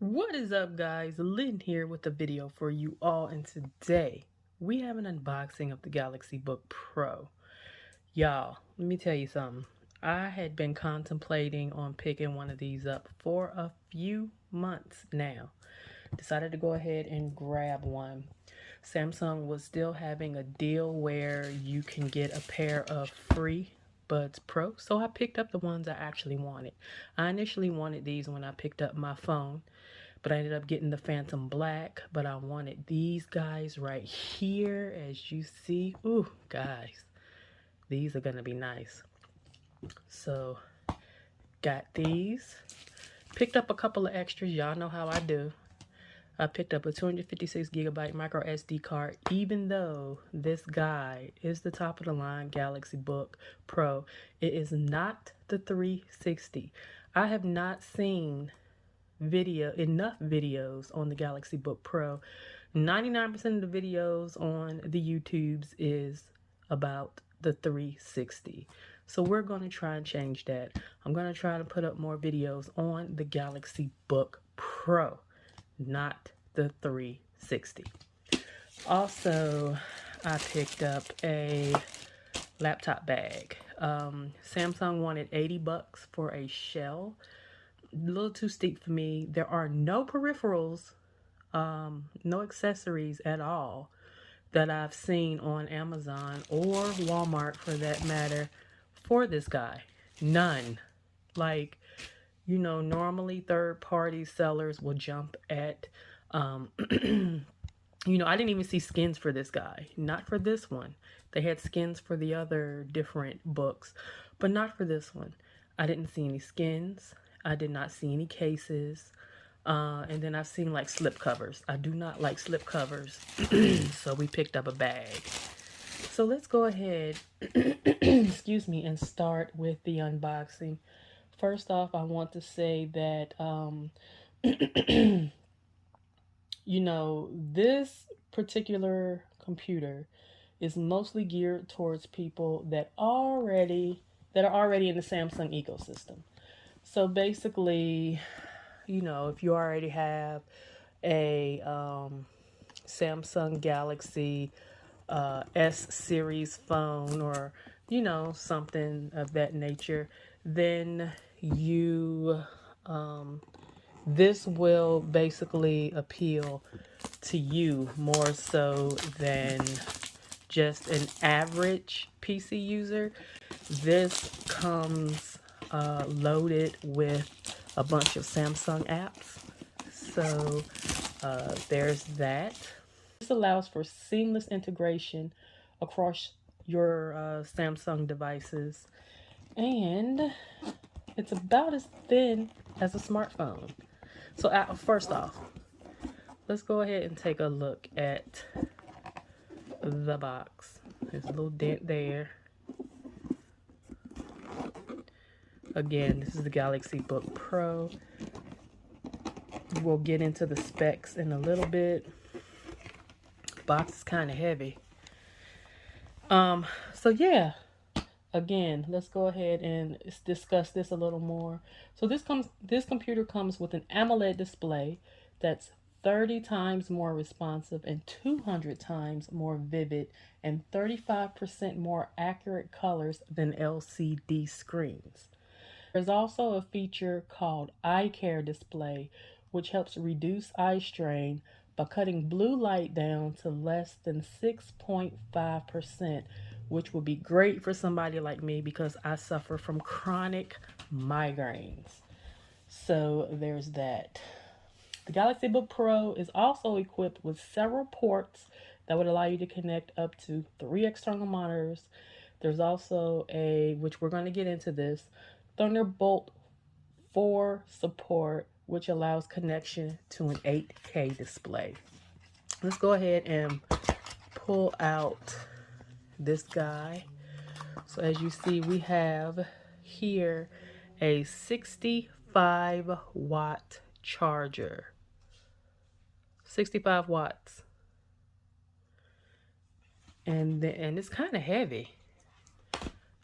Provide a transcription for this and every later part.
What is up, guys? Lynn here with a video for you all, and today we have an unboxing of the Galaxy Book Pro. Y'all, let me tell you something. I had been contemplating on picking one of these up for a few months now. Decided to go ahead and grab one. Samsung was still having a deal where you can get a pair of free Buds Pro, so I picked up the ones I actually wanted. I initially wanted these when I picked up my phone, but I ended up getting the Phantom Black, but I wanted these guys right here, as you see. Ooh, guys, these are gonna be nice. So, got these. Picked up a couple of extras, y'all know how I do. I picked up a 256 gigabyte micro SD card, even though this guy is the top of the line Galaxy Book Pro. It is not the 360. I have not seen enough videos on the Galaxy Book Pro. 99% of the videos on the YouTubes is about the 360. So we're going to try and change that. I'm going to try to put up more videos on the Galaxy Book Pro, not the 360. Also, I picked up a laptop bag. Samsung wanted 80 bucks for a shell. A little too steep for me. There are no peripherals, no accessories at all that I've seen on Amazon or Walmart for that matter for this guy. None. Like, you know, normally third-party sellers will jump at, you know, I didn't even see skins for this guy. Not for this one. They had skins for the other different books, but not for this one. I didn't see any skins. I did not see any cases. And then I've seen like slip covers. I do not like slip covers. So we picked up a bag. So let's go ahead, excuse me, and start with the unboxing. First off, I want to say that, you know, this particular computer is mostly geared towards people that are already in the Samsung ecosystem. So basically, you know, if you already have a Samsung Galaxy S series phone, or, you know, something of that nature, then you this will basically appeal to you more so than just an average PC user. This comes loaded with a bunch of Samsung apps. So there's that. This allows for seamless integration across your Samsung devices, and it's about as thin as a smartphone. So first off, let's go ahead and take a look at the box. There's a little dent there. Again, this is the Galaxy Book Pro. We'll get into the specs in a little bit. The box is kind of heavy. So yeah, again, let's go ahead and discuss this a little more. So this computer comes with an AMOLED display that's 30 times more responsive and 200 times more vivid and 35% more accurate colors than LCD screens. There's also a feature called Eye Care Display, which helps reduce eye strain by cutting blue light down to less than 6.5%, which would be great for somebody like me because I suffer from chronic migraines. So there's that. The Galaxy Book Pro is also equipped with several ports that would allow you to connect up to 3 external monitors. There's also which we're going to get into this, Thunderbolt 4 support, which allows connection to an 8K display. Let's go ahead and pull out this guy. So as you see, we have here a 65 watt charger. 65 watts. And it's kind of heavy.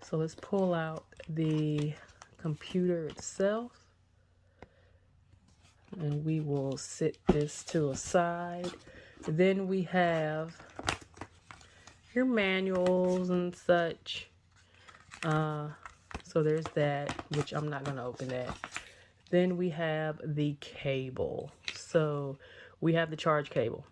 So let's pull out the computer itself. And we will sit this to a side. Then we have your manuals and such. So there's that, which I'm not going to open that. Then we have the cable. So we have the charge cable.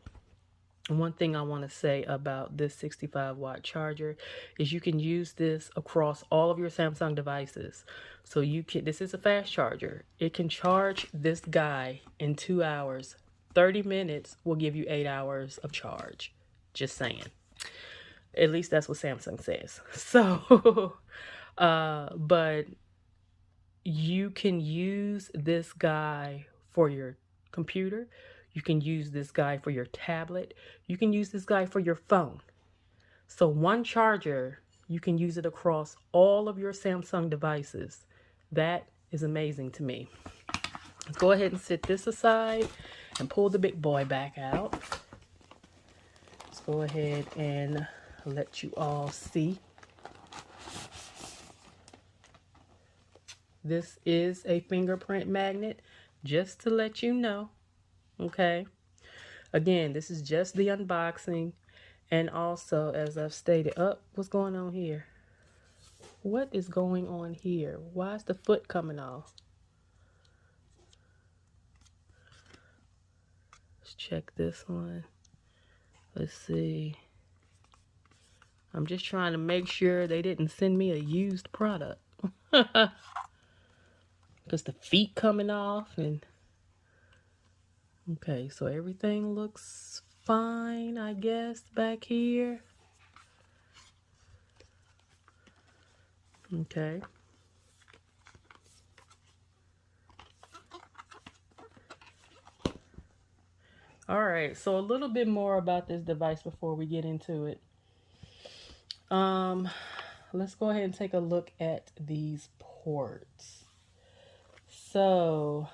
One thing I want to say about this 65-watt charger is you can use this across all of your Samsung devices. So you can, this is a fast charger. It can charge this guy in 2 hours. 30 minutes will give you 8 hours of charge. Just saying. At least that's what Samsung says. So, but you can use this guy for your computer. You can use this guy for your tablet. You can use this guy for your phone. So one charger, you can use it across all of your Samsung devices. That is amazing to me. Let's go ahead and sit this aside and pull the big boy back out. Let's go ahead and let you all see. This is a fingerprint magnet, just to let you know. Okay. Again, this is just the unboxing. And also, as I've stated, what's going on here? What is going on here? Why is the foot coming off? Let's check this one. Let's see. I'm just trying to make sure they didn't send me a used product. Because the feet coming off and... Okay, so everything looks fine, I guess, back here. Okay. All right, so a little bit more about this device before we get into it. Let's go ahead and take a look at these ports. So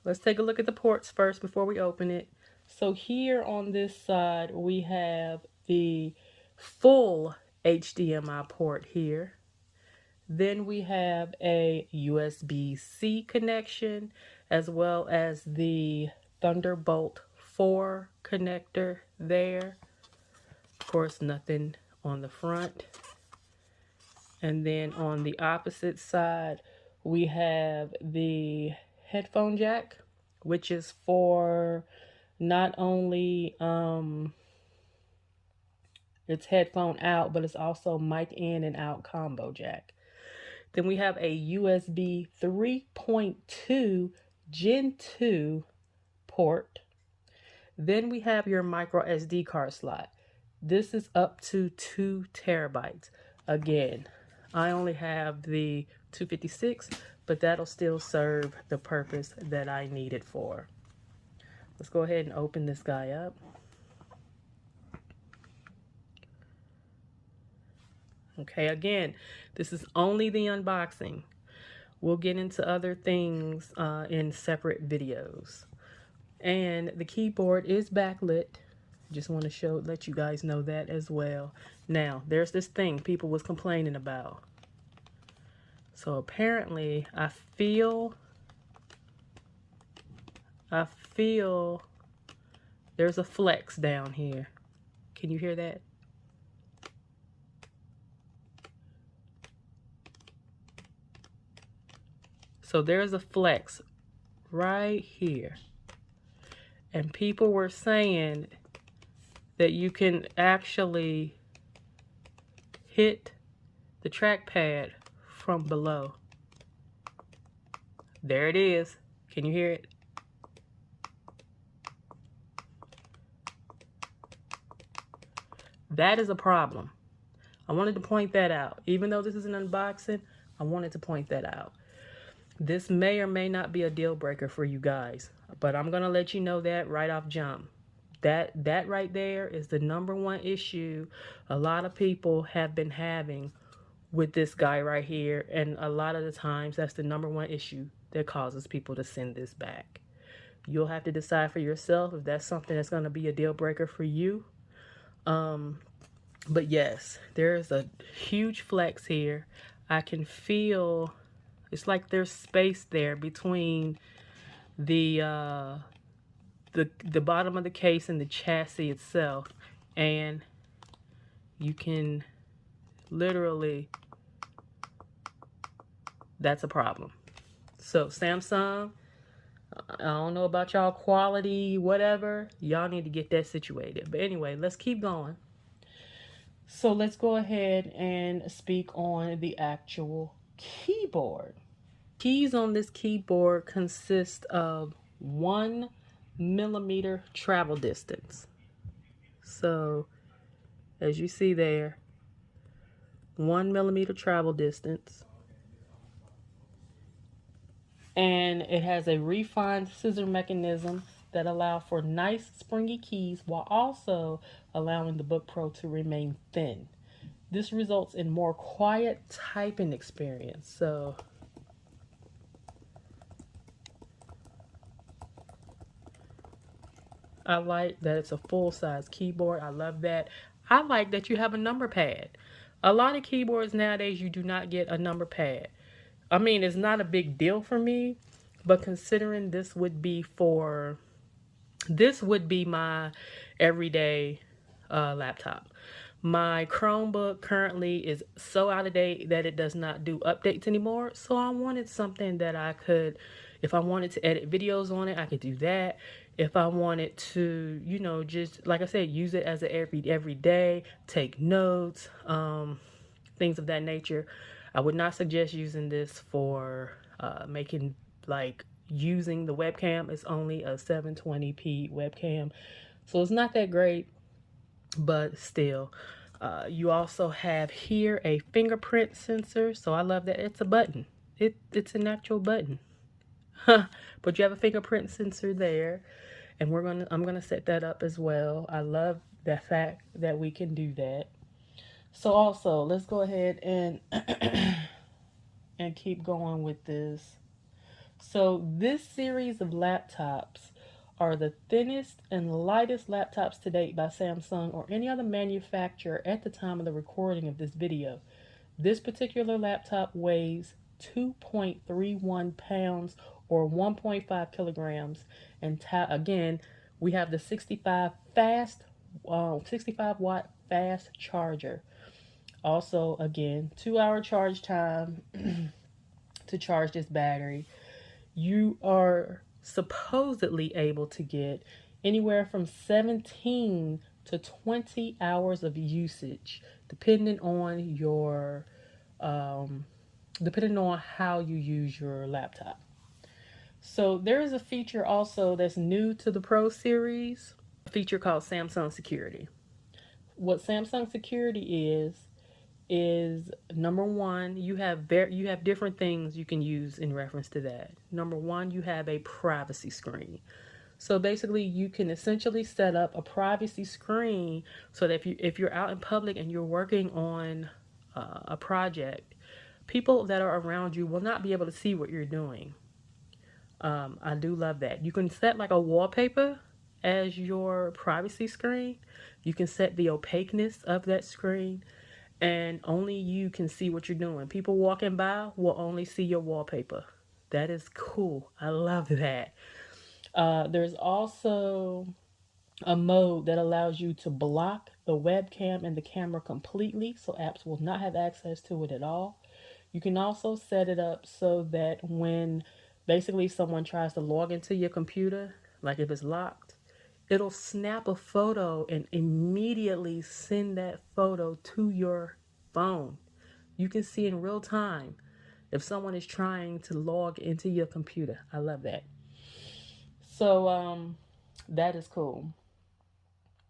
let's take a look at the ports first before we open it. So here on this side, we have the full HDMI port here. Then we have a USB-C connection, as well as the Thunderbolt 4 connector there. Of course, nothing on the front. And then on the opposite side, we have the headphone jack, which is for not only it's headphone out, but it's also mic in and out combo jack. Then we have a USB 3.2 Gen 2 port. Then we have your micro SD card slot. This is up to 2 terabytes. Again, I only have the 256, but that'll still serve the purpose that I need it for. Let's go ahead and open this guy up. Okay, again, this is only the unboxing. We'll get into other things in separate videos. And the keyboard is backlit. Just want to let you guys know that as well. Now, there's this thing people was complaining about. So apparently, I feel there's a flex down here. Can you hear that? So there's a flex right here. And people were saying that you can actually hit the trackpad from below. There it is. Can you hear it? That is a problem. I wanted to point that out. Even though this is an unboxing, I wanted to point that out. This may or may not be a deal breaker for you guys, but I'm going to let you know that right off jump. That right there is the #1 issue a lot of people have been having with this guy right here, and a lot of the times that's the #1 issue that causes people to send this back. You'll have to decide for yourself if that's something that's going to be a deal breaker for you. But yes, there is a huge flex here. I can feel It's like there's space there between the the bottom of the case and the chassis itself, and you can literally, that's a problem. So Samsung, I don't know about y'all quality, whatever. Y'all need to get that situated. But anyway, let's keep going. So let's go ahead and speak on the actual keyboard. Keys on this keyboard consist of 1 millimeter travel distance. So as you see there, 1 millimeter travel distance. And it has a refined scissor mechanism that allow for nice springy keys while also allowing the Book Pro to remain thin. This results in more quiet typing experience. So I like that it's a full-size keyboard. I love that. I like that you have a number pad. A lot of keyboards nowadays, you do not get a number pad. I mean, it's not a big deal for me, but considering this would be my everyday laptop. My Chromebook currently is so out of date that it does not do updates anymore. So I wanted something that I could, if I wanted to edit videos on it, I could do that. If I wanted to, just like I said, use it as a every day, take notes, things of that nature. I would not suggest using this for making, like, using the webcam. It's only a 720p webcam, so it's not that great, but still. You also have here a fingerprint sensor, so I love that it's a button. It's an actual button. But you have a fingerprint sensor there, and I'm gonna set that up as well. I love the fact that we can do that. So also, let's go ahead and and keep going with this. So this series of laptops are the thinnest and lightest laptops to date by Samsung or any other manufacturer at the time of the recording of this video. This particular laptop weighs 2.31 pounds or 1.5 kilograms. And again, we have the 65 watt fast charger. Also, again, 2-hour charge time to charge this battery. You are supposedly able to get anywhere from 17 to 20 hours of usage, depending on your depending on how you use your laptop. So there is a feature also that's new to the Pro series, a feature called Samsung Security. What Samsung Security is number one, you have different things you can use in reference to that. Number one, you have a privacy screen. So basically, you can essentially set up a privacy screen so that if you're out in public and you're working on a project, people that are around you will not be able to see what you're doing. I do love that. You can set like a wallpaper as your privacy screen. You can set the opaqueness of that screen, and only you can see what you're doing. People walking by will only see your wallpaper. That is cool. I love that. There's also a mode that allows you to block the webcam and the camera completely, so apps will not have access to it at all. You can also set it up so that when basically someone tries to log into your computer, like if it's locked, it'll snap a photo and immediately send that photo to your phone. You can see in real time if someone is trying to log into your computer. I love that. So that is cool.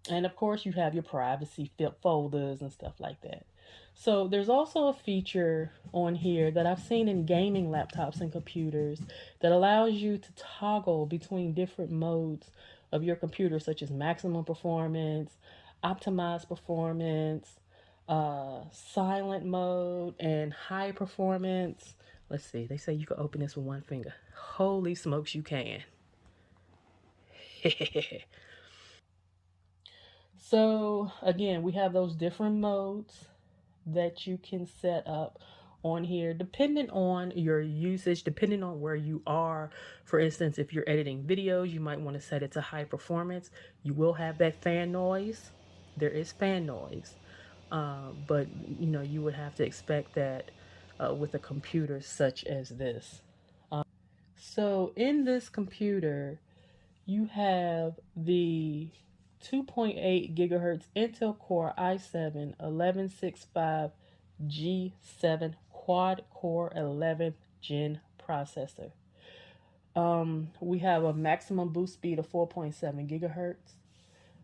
And of course, you have your privacy folders and stuff like that. So there's also a feature on here that I've seen in gaming laptops and computers that allows you to toggle between different modes of your computer, such as maximum performance, optimized performance, silent mode, and high performance. Let's see, they say you can open this with one finger. Holy smokes, you can. So again, we have those different modes that you can set up on here, depending on your usage, depending on where you are. For instance, if you're editing videos, you might want to set it to high performance. You will have that fan noise. There is fan noise. But you would have to expect that with a computer such as this. So in this computer, you have the 2.8 gigahertz Intel Core i7 1165 G7 quad core 11th gen processor. We have a maximum boost speed of 4.7 gigahertz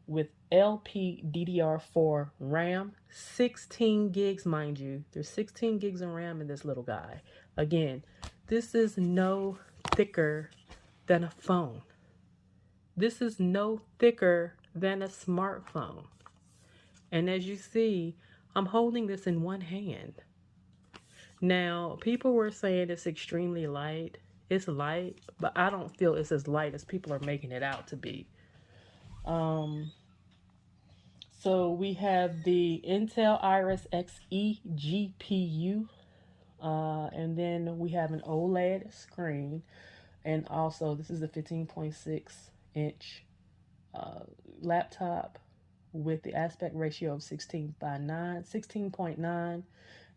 with LPDDR4 RAM, 16 gigs, mind you. There's 16 gigs of RAM in this little guy. Again, this is no thicker than a phone. This is no thicker than a smartphone. And as you see, I'm holding this in one hand. Now, people were saying it's extremely light. It's light, but I don't feel it's as light as people are making it out to be. So we have the Intel Iris Xe GPU, and then we have an OLED screen, and also this is a 15.6-inch laptop with the aspect ratio of 16:9,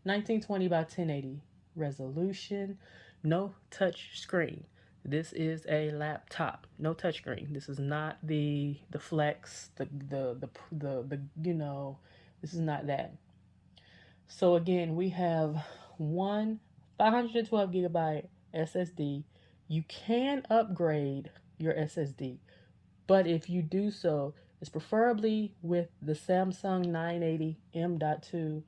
1920 by 1080 resolution, no touch screen. This is a laptop, no touchscreen. This is not the Flex, the this is not that. So again, we have one 512 gigabyte SSD. You can upgrade your SSD, but if you do so, it's preferably with the Samsung 980 M.2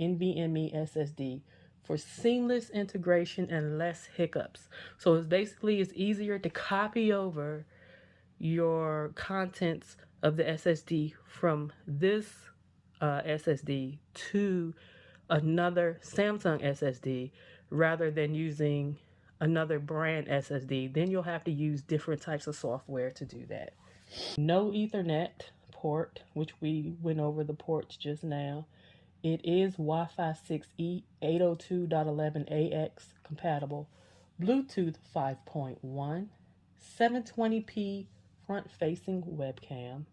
NVMe SSD for seamless integration and less hiccups. So it's easier to copy over your contents of the SSD from this SSD to another Samsung SSD rather than using another brand SSD. Then you'll have to use different types of software to do that. No Ethernet port, which we went over the ports just now. It is Wi-Fi 6E 802.11ax compatible, Bluetooth 5.1, 720p front-facing webcam,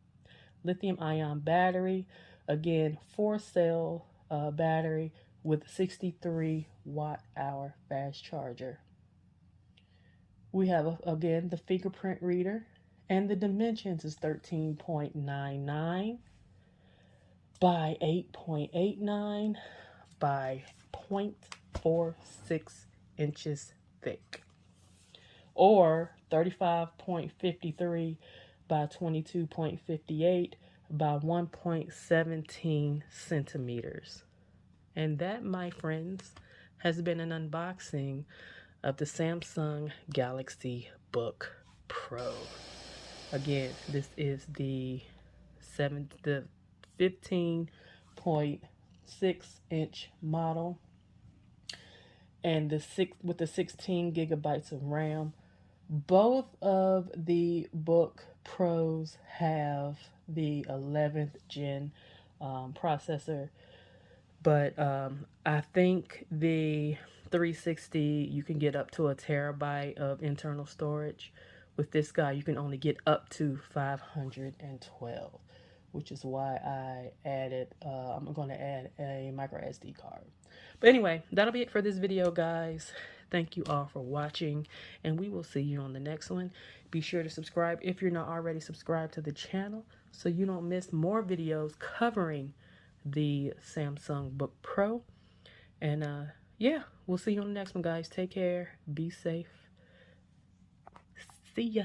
lithium-ion battery, again 4-cell battery with 63 watt-hour fast charger. We have again the fingerprint reader, and the dimensions is 13.99 by 8.89 by 0.46 inches thick, or 35.53 by 22.58 by 1.17 centimeters. And that, my friends, has been an unboxing of the Samsung Galaxy Book Pro. Again, this is the 15.6-inch model, and with the 16 gigabytes of RAM. Both of the Book Pros have the 11th gen processor, but I think the 360 you can get up to a terabyte of internal storage. With this guy, you can only get up to 512, which is why I added, I'm going to add a micro SD card. But anyway, that'll be it for this video, guys. Thank you all for watching, and we will see you on the next one. Be sure to subscribe if you're not already subscribed to the channel so you don't miss more videos covering the Samsung Book Pro. And yeah, we'll see you on the next one, guys. Take care. Be safe. See ya.